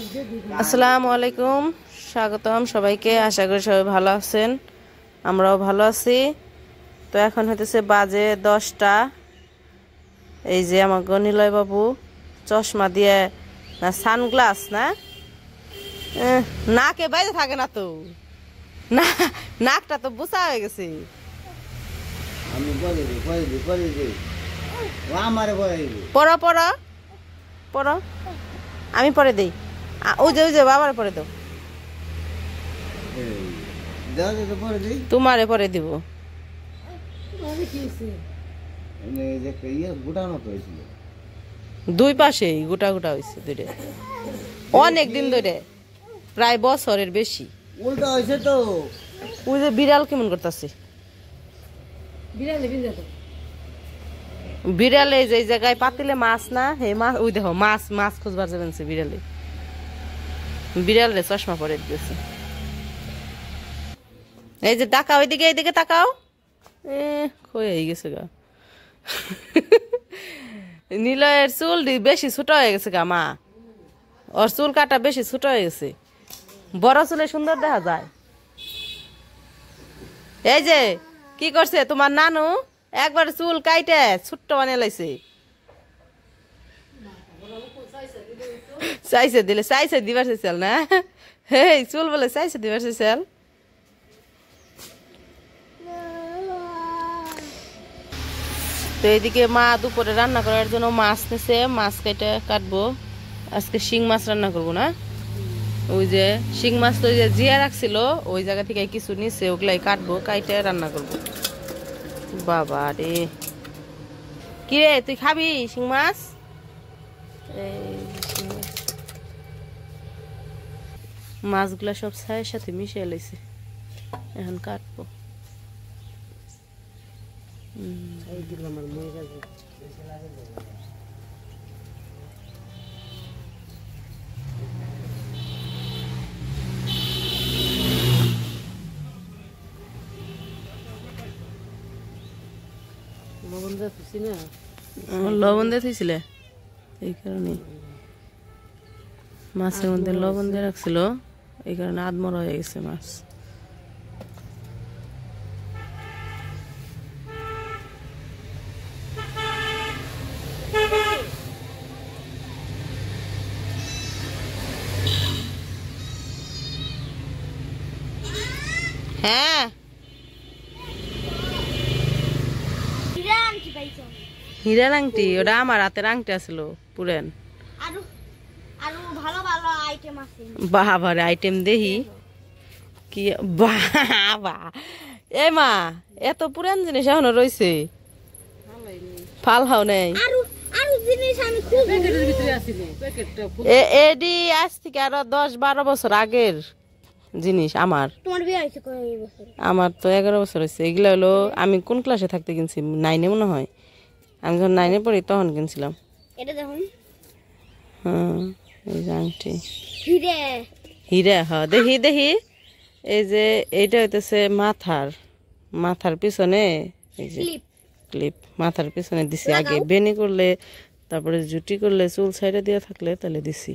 আসসালামু আলাইকুম, স্বাগতম সবাইকে। আশা করি সবাই ভালো আছেন, আমরাও ভালো আছি। তো এখন হইতেছে বাজে 10টা। এই যে আমার নিলয় বাবু চশমা দিয়ে, না সানগ্লাস না, নাকে বাইরে থাকে না তো, না নাকটা তো বুসা হয়ে গেছে। পড়ো পড়ো পড়ো, আমি পরে দেই। ওই যে বাবার পরে দাও, তোমারে পরে দিব। দুই পাশেই গোটা গোটা হয়েছে দুইটা, অনেক দিন ধরে, প্রায় বছরের বেশি। উল্টা হয়েছে তো। ওই যে বিড়াল কেমন করতেছে, বিড়ালে যে জায়গায় পাতিলে মাছ না, হে মাছ, ওই দেখো মাছ মাছ খুঁজবার যাবেন বিড়ালে, বিড়ালে চশমা পরে দিয়েছে। এই যে তাকাও, এইদিকে এইদিকে তাকাও, হয়ে গেছে গা। নিলয়ের চুল বেশি ছোট হয়ে গেছে গা মা, ওর চুল কাটা বেশি ছোট হয়ে গেছে, বড় চুলে সুন্দর দেখা যায়। এই যে কি করছে তোমার নানু, একবার চুল কাইটে ছোট্ট বানিয়ে লাইছে। চাইছে দিলে, চাইছে দিবার চাইছিল না, হেই চুল বলে চাইছে দিবার চাইছিল। তো এইদিকে মা দুপুরে রান্না করার জন্য মাছ নিছে, মাছ কেটে কাটবো। আজকে শিং মাছ রান্না করবো না, ওই যে শিং মাছ তো যে জিয়া রাখছিল ওই জায়গা থেকে কিছু নিছে, ওগুলাই কাটবো, কাইটে রান্না করবো। বাবা রে, কি রে তুই খাবি শিং মাছ? মাছগুলা সব ছায়ের সাথে মিশিয়ে লাইছে, এখন কাটবো। লবণ দিয়ে থইছিলে, এই কারণে মাছের মধ্যে লবণ দিয়ে রাখছিল, এই কারণে আধমরা হয়ে গেছে মাছ। হ্যাঁ হীরার আংটি, ওটা আমার হাতের আংটি আছিল পুরেন। বাবার আইটেম দেখি কি, বাবা এ মা এত পুরান জিনিস এখনো রয়েছে, ফাল হাও নেই। এডি আজ থেকে আরো 10-12 বছর আগের জিনিস। আমার তো 11 বছর হয়েছে। এগুলো হলো আমি কোন ক্লাসে থাকতে কিনছি, 9-এ মনে হয়, আমি যখন 9-এ পড়ি তখন কিনছিলাম। হ্যাঁ এই যে আংটি হীরা, হ্যাঁ দেখি দেখি। এই যে এইটা হইতেছে মাথার পিছনে, এই যে ক্লিপ মাথার পিছনে দিছি আগে, বেনি করলে তারপরে জুটি করলে চুল সাইডে দিয়ে থাকলে তাহলে দিছি।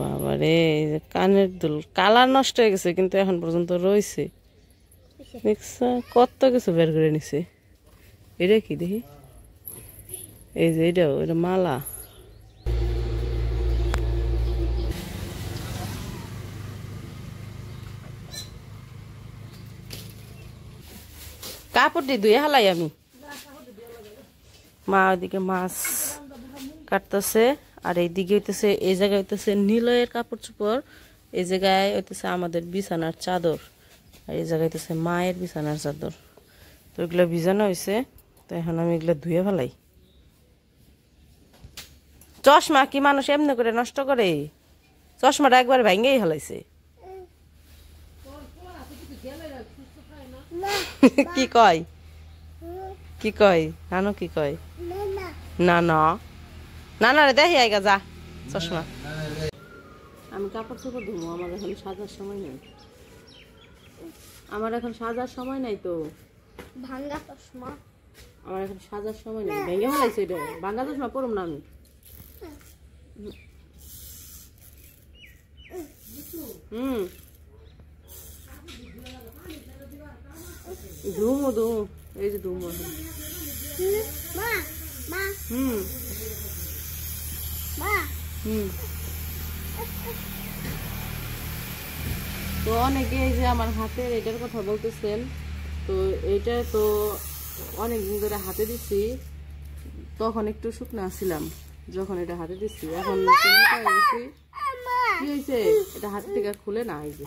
বাবারে এই যে কানের দুল কালার নষ্ট হয়ে গেছে, কিন্তু এখন পর্যন্ত রয়েছে। দেখছো কত কিছু বের করে নিছে। এটা কি দেখি, এই যে এটা মালা। কাপড় দিয়ে ধুয়ে হালাই আমি। মা ওইদিকে মাছ কাটতেছে, আর এইদিকে হইতেছে, এই জায়গায় হইতেছে নিলয়ের কাপড় চোপড়, এই জায়গায় হইতেছে আমাদের বিছানার চাদর, আর এই জায়গায় হইতেছে মায়ের বিছানার চাদর। তো এগুলো ভিজানো হয়েছে, তো এখন আমি এগুলো ধুয়ে ফেলাই। চশমা কি মানুষ এমনি করে নষ্ট করে? চশমাটা একবার ভেঙেই ফেলাইছে। কি কয় কি কয় নানু, কি কয় না না না না রে, দেখি আইগা যা চশমা। আমি কাপড় চোপড় ধুবো, আমার এখন সাজার সময় নেই, আমার এখন সাজার সময় নাই। তো ভাঙ্গা চশমা আমার এখন সাজার সময় নেই, ভেঙে ফেলাইছে। এটা ভাঙ্গা চশমা পরম না আমি। ধুমু ধুমু এই যে ধুমু তো অনেকে এই যে আমার হাতের এটার কথা বলতেছেন, তো এইটা তো অনেকদিন ধরে হাতে দিচ্ছি, তখন একটু শুকনা ছিলাম যখন এটা হাতে দিচ্ছি, এখন কি হয়েছে এটা হাত থেকে খুলে না। এই যে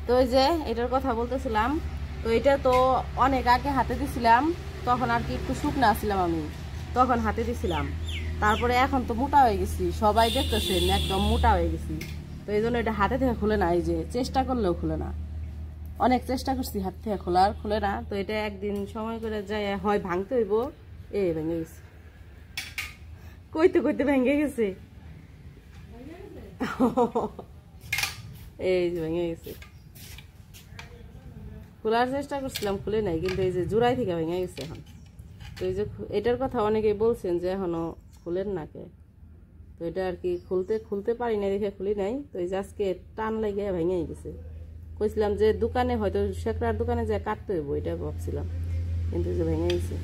তো এই যে এটার কথা বলতেছিলাম, তো এটা তো অনেক আগে হাতে দিছিলাম, তখন আর কি একটু শুকনা ছিলাম আমি, তখন হাতে দিছিলাম। তারপরে এখন তো মোটা হয়ে গেছি, সবাই দেখতেছেন একদম মোটা হয়ে গেছি, তো এই জন্য এটা হাতে থেকে খুলে না। এই যে চেষ্টা করলেও খুলে না, অনেক চেষ্টা করছি হাত থেকে খোলার, খুলে না। তো এটা একদিন সময় করে যায় হয় ভাঙতে হইব। ভেঙে গেছে, কইতে কইতে ভেঙে গেছে। এই যে ভেঙে গেছে, খোলার চেষ্টা করছিলাম, খুলে নাই, কিন্তু এই যে জোড়াই থেকে ভেঙে গেছে এখন। তো এই যে এটার কথা অনেকেই বলছেন যে এখনো খুলেন না কে, তো এটা আর কি খুলতে পারি না দেখে খুলি নাই। তো এই যে আজকে টান লাগে ভেঙে গেছে। কইছিলাম যে দোকানে হয়তো শেকড়ার দোকানে যায় কাটতে হইব, এটা ভাবছিলাম, কিন্তু যে ভেঙে গেছে।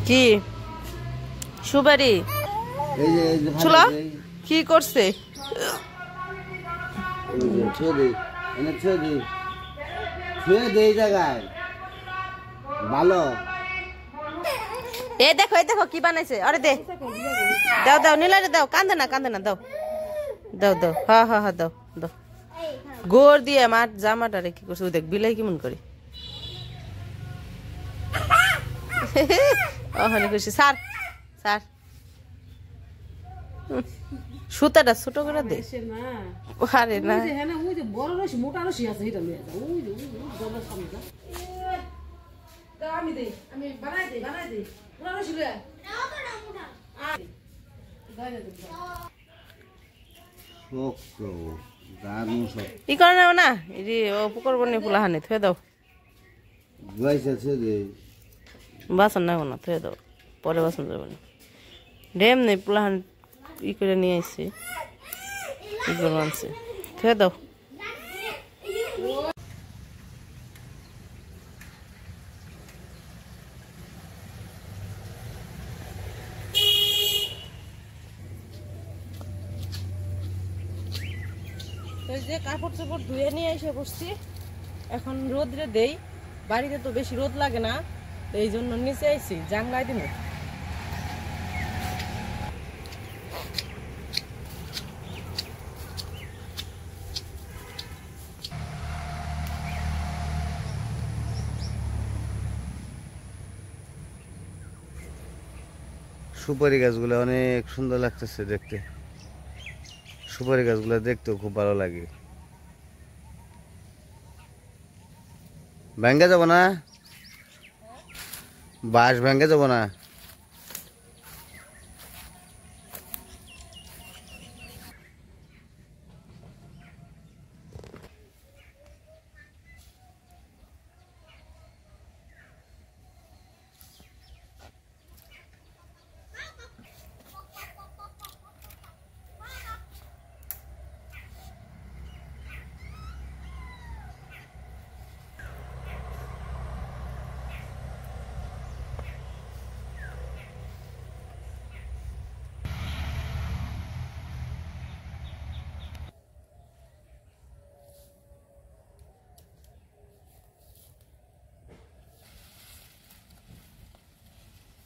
কি সুবারি ছোলা কি করছে? ভালো এই দেখো কি বানাইছে। আরে দে, দাও দাও নীলারে দাও, কান্দে না দাও দাও দাও, হ্যাঁ দাও দাও। গোর দিয়ে আমার জামাটারে কি করছে দেখ, বিলাই কেমন করে ওখানে করছি। স্যার সুতাটা ছোট করে দে। আরে না ই করে নাও না, এই পুকুর বনে ফুলা হানে থুয়ে দাও, বাসন নাও না থুয়ে দাও, পরে বাসন যাবে না। ডেম নেই পোলাহান ই করে নিয়ে আসছে, ই করে আনছে, থুয়ে দাও। যে কাপড় চাপড় ধুয়ে নিয়ে এসে বসছি, এখন রোদরে দেই, বাড়িতে তো বেশি রোদ লাগে না, তো এই জন্য নিচে আইছি জানলায় দিনে। সুপারি গাছগুলো অনেক সুন্দর লাগতেছে দেখতে, সুপারি গাছগুলো দেখতেও খুব ভালো লাগে। ভেঙে যাব না, বাঁশ ভেঙে যাব না।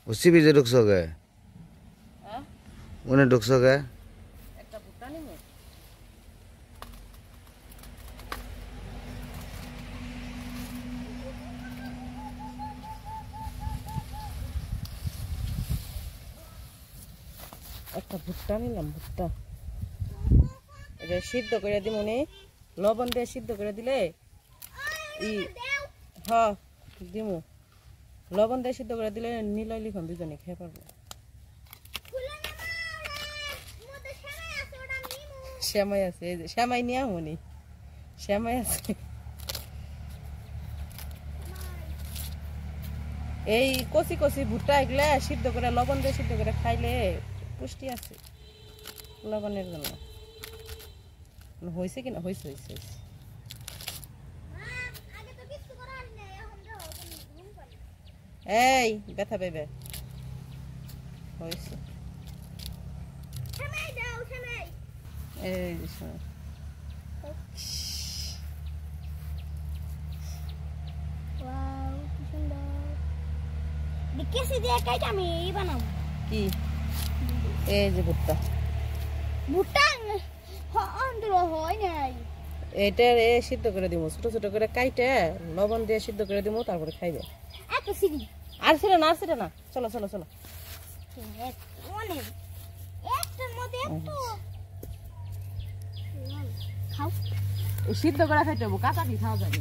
उसी बीजे ढुकसो गए उन्हें ढुकसो गए একটা ভুট্টা নিলাম, ভুট্টা এটা সিদ্ধ করে দিমুনি, লবণ দিয়ে সিদ্ধ করে দিলে হ্যাঁ দিমু, লবণ দিয়ে সিদ্ধ করে দিলে নিলয় লিখন দুজনে খেয়ে পারবো। শ্যামাই আছে, এই যে শ্যামাই নিয়ে আমনি, শ্যামাই আছে, এই কচি কচি ভুট্টা এগুলা সিদ্ধ করে লবণ দিয়ে সিদ্ধ করে খাইলে পুষ্টি আছে লবণের জন্য। হয়েছে কিনা? হয়েছে হয়েছে হয়েছে। এই ব্যথা পেবে হয়েছে। এই কি এই যে ভুট্টা এটা সিদ্ধ করে দিব, ছোট ছোট করে কাইটে লবণ দিয়ে সিদ্ধ করে দিব, তারপরে খাইবে। আর ছিল না, আর ছিল না, চলো চলো চলো। সিদ্ধ করে খাইতে হবো, কাঁচা কি খাওয়া যাবে?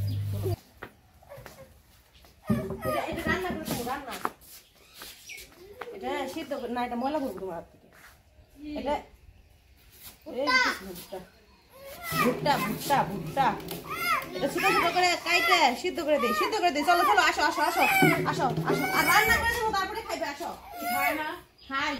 এটা সিদ্ধ না, এটা ময়লা করবো তোমার হাত থেকে। এটা ভুট্টা ভুট্টা ভুট্টা এটা ছোট ছোট করে কাইটে সিদ্ধ করে দিই, সিদ্ধ করে দিই। চলো চলো, আসো আসো আসো আসো আসো। আর রান্না করে দেবো, তারপরে খাইবে। আসো। হয় না? হ্যাঁ।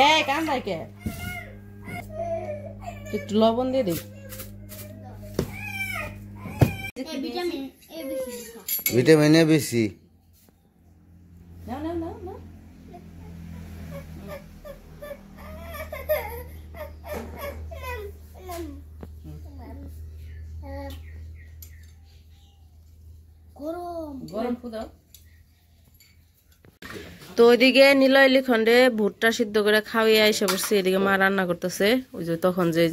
এই কান্দাই কে? একটু লবণ দিয়ে দিই। ভিটামিন এ বেশি। নাও নাও নাও নাও। গরম ফুদাও। তো ওইদিকে নিলয় লিখন্ডে ভুট্টা সিদ্ধ করে খাওয়াই এসে বসছে, এদিকে মা রান্না করতেছে। ওই যে তখন যে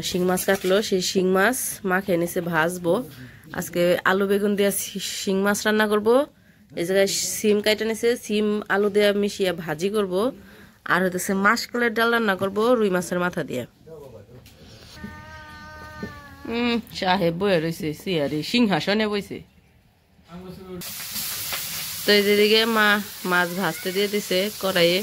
শিং মাছ কাটলো, সেই শিং মাছ মা খেয়ে নিছে, ভাজবো। আজকে আলু বেগুন দিয়ে শিং মাছ রান্না করব। এই জায়গায় সিম কাইটা নিছে, সিম আলু দিয়ে মিশিয়ে ভাজি করব। আর হইতেছে মাসকলের ডাল রান্না করব রুই মাছের মাথা দিয়ে। সাহেব বয়ে রয়েছে সিয়ারি সিংহাসনে বইছে। তো এই দিকে মা মাছ ভাজতে দিয়ে দিছে কড়াইয়ে।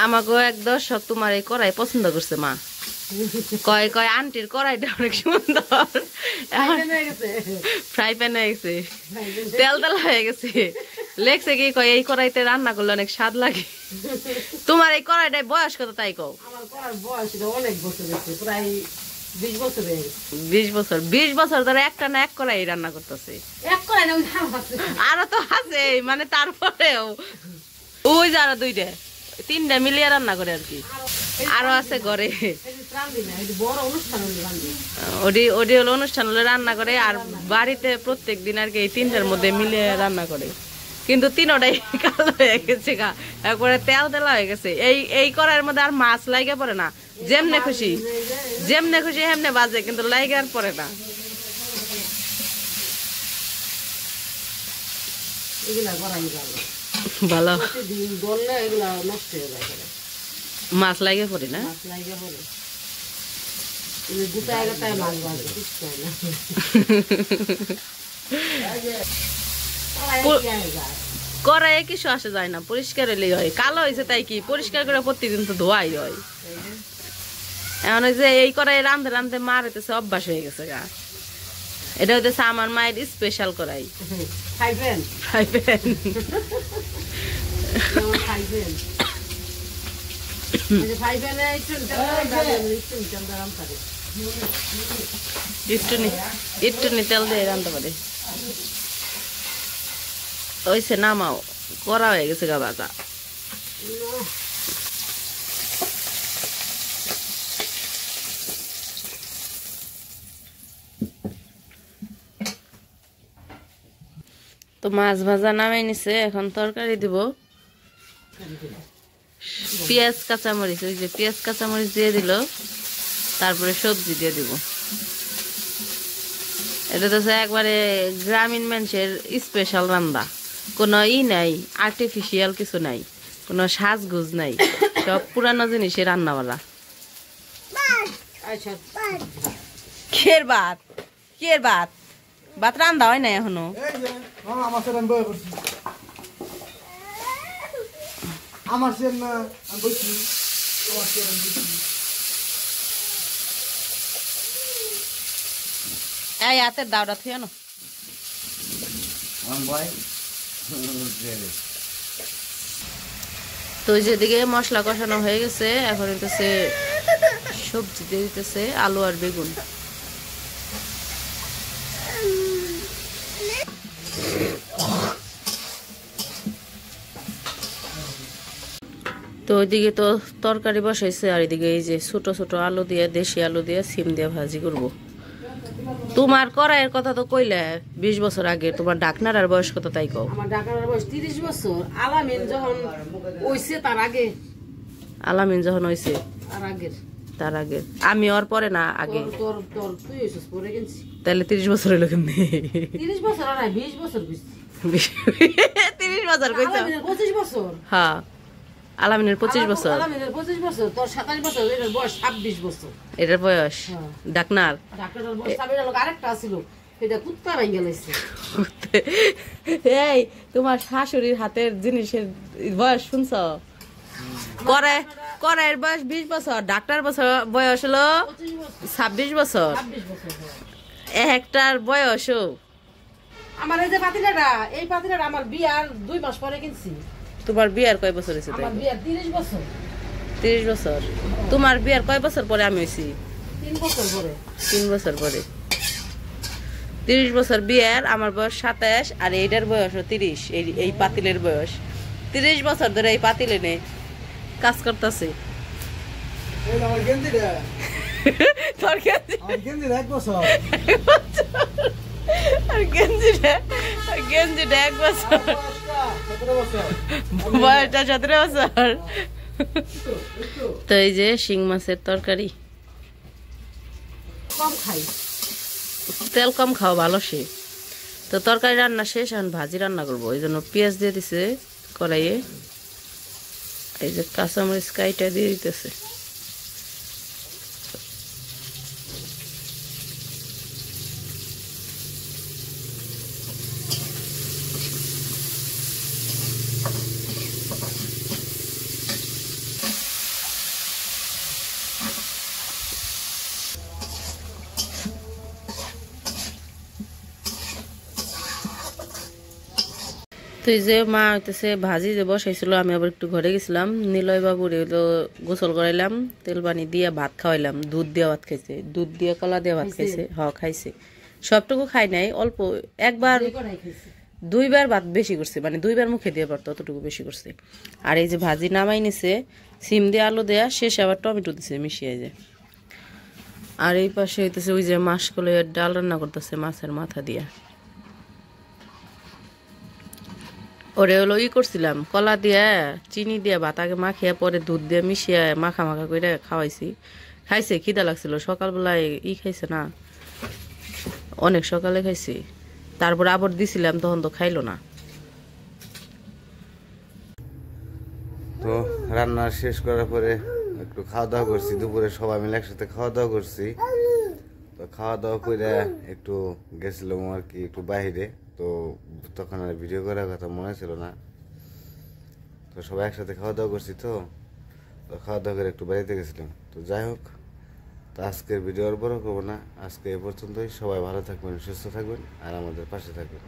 আমাকে এক দর্শক তোমার এই কড়াই পছন্দ করছে মা, কয় কয় আন্টির কড়াইটা অনেক সুন্দর, ফ্রাই প্যান হয়ে গেছে, তেল তেল হয়ে গেছে। লেগছে কি কয় এই কড়াইতে রান্না করলে অনেক স্বাদ লাগে। তোমার এই কড়াইটাই বয়স কত তাই কও? 20 বছর ধরে একটা না এক কড়াই রান্না করতেছে। আরো তো আছে, মানে তারপরেও ওই যে আরো 2টা 3টা মিলিয়ে রান্না করে আর কি, আরো আছে ঘরে। ওডি হলো অনুষ্ঠান হলে রান্না করে, আর বাড়িতে প্রত্যেক দিন আর কি এই 3টার মধ্যে মিলিয়ে রান্না করে। কিন্তু 3টাই কালো হয়ে গেছে গা, একবারে তেল তেলা হয়ে গেছে। এই কড়াইয়ের মধ্যে আর মাছ লাগে পড়ে না, যেমনে খুশি হেমনে বাজে, কিন্তু লাগে আর পড়ে না। ভালো মাছ লাগে পড়ে না। কড়াইয়ে কিছু আসে যায় না, পরিষ্কার হলেই হয়। কালো হয়েছে তাই কি, পরিষ্কার করে প্রত্যেকদিন তো ধোয়াই হয়। এখন যে এই কড়াই রান্ধতে রান্ধতে মার হইতেছে অভ্যাস হয়ে গেছে গা। এটা হইতেছে আমার মায়ের স্পেশাল কড়াই, একটু তেল দিয়ে রান্ধতে পারে। ওইসে নামাও, করা হয়ে গেছে গা বাজা। তো মাছ ভাজা নামাই নিছে, এখন তরকারি দিব। পেঁয়াজ কাঁচামরিচ, ওই যে পেঁয়াজ কাঁচামরিচ দিয়ে দিল, তারপরে সবজি দিয়ে দিব। এটা তো একবারে গ্রামীণ মানুষের স্পেশাল রান্না, কোনো নাই, আর্টিফিশিয়াল কিছু নাই, কোনো সাজগুজ নাই, সব পুরানো জিনিসের রান্নাওয়ালা। কের ভাত, কের ভাত, ভাত রান্না হয় না এখনো। এই হাতের দাওটা থুয়ে না। তো যেদিকে মশলা কষানো হয়ে গেছে, এখন হইতেছে সবজি দিয়ে দিতেছে আলু আর বেগুন। তো ওইদিকে তো তরকারি বসাইছে, আর এদিকে এই যে ছোট ছোট আলু দিয়ে, দেশি আলু দিয়ে সিম দিয়ে ভাজি করব। তোমার করাইয়ের কথা তো কইলে 20 বছর আগে, তোমার ডাকনার আর বয়স কত তাই কও? আমার ডাকনার বয়স 30 বছর। আলামিন যখন হইছে তার আগে। আলামিন যখন হইছে তার আগে। তার আগে আমি ওর পরে না আগে। তোর তোর তুই হইছিস পরে গেছি। তাহলে 30 বছর হইলো কেন? 30 বছর না 20 বছর কইছি। 30 বছর কইছো? আলামিনের 25 বছর। হ্যাঁ, আলামিনের 25 বছর। আলামিনের 25 বছর, তোর 27 বছর, এর বয়স 26 বছর। এটার বয়স ডাকনার। ডাক্তারের বয়স সাবির লোক আরেকটা ছিল, এটা কুত্তা ভাঙা লাইছে। এই তোমার শাশুড়ির হাতের জিনিসের বয়স শুনছো? করাইয়ের বয়স 20 বছর, ডাক্তার বয়স হলো 26 বছর। একটার বয়সও আমার এই যে পাতিলাটা, এই পাতিলাটা আমার বিয়ার 2 মাস পরে কিনছি। তোমার বিয়ার কয় বছর হয়েছে? আমার বিয়ার 30 বছর। 30 বছর। তোমার বিয়ার কয় বছর পরে আমি হইছি? 3 বছর পরে। 3 বছর পরে। 30 বছর বিয়ার, আমার বয়স 27, আর এইটার বয়সও 30। এই পাতিলের বয়স 30 বছর ধরে এই পাতিলে নে কাজ করতেছে। তোর গেঞ্জিটা 1 বছর, আর গেঞ্জিটা 1 বছর, বয়সটা 17 বছর। তো এই যে শিং মাছের তরকারি। কম খাই, তেল কম খাও, ভালো সে। তো তরকারি রান্না শেষ, এখন ভাজি রান্না করবো। এই জন্য পেঁয়াজ দিয়ে দিছে কড়াইয়ে, এই যে কাঁচামরিচ কাইটা দিয়ে দিতেছে। তো এই যে মা হইতেছে ভাজি যে বসাইছিল, আমি আবার একটু ঘরে গেছিলাম। নিলয় বাবুর তো গোসল করাইলাম, তেল পানি দিয়ে ভাত খাওয়াইলাম, দুধ দিয়ে ভাত খাইছে, দুধ দিয়ে কলা দিয়ে ভাত খাইছে। খাইছে, সবটুকু খাই নাই, অল্প একবার 2বার ভাত বেশি করছে, মানে 2বার মুখে দিয়ে পারতো, অতটুকু বেশি করছে। আর এই যে ভাজি নামাই নিছে, সিম দিয়ে আলু দেয়া, শেষে আবার টমেটো দিছে মিশিয়ে যে। আর এই পাশে হইতেছে ওই যে মাসকলাইয়ের ডাল রান্না করতেছে মাছের মাথা দিয়া। ওরে হলো করছিলাম কলা দিয়া চিনি দিয়া ভাত আগে মাখিয়া, পরে দুধ দিয়ে মিশিয়ে মাখা মাখা করে খাওয়াইছি। খাইছে, খিদা লাগছিল সকালবেলায়, খাইছে না, অনেক সকালে খাইছি। তারপরে আবার দিছিলাম, তখন তো খাইলো না। তো রান্না শেষ করার পরে একটু খাওয়া দাওয়া করছি, দুপুরে সবাই মিলে একসাথে খাওয়া দাওয়া করছি। তো খাওয়া দাওয়া করে একটু গেছিলাম আর কি একটু বাইরে, তো তখন আর ভিডিও করার কথা মনে ছিল না। তো সবাই একসাথে খাওয়া দাওয়া করছি, তো খাওয়া দাওয়া করে একটু বাড়িতে গেছিলাম। তো যাই হোক, তো আজকের ভিডিও আর বড় করবো না, আজকে এ পর্যন্তই। সবাই ভালো থাকবেন, সুস্থ থাকবেন, আর আমাদের পাশে থাকবেন।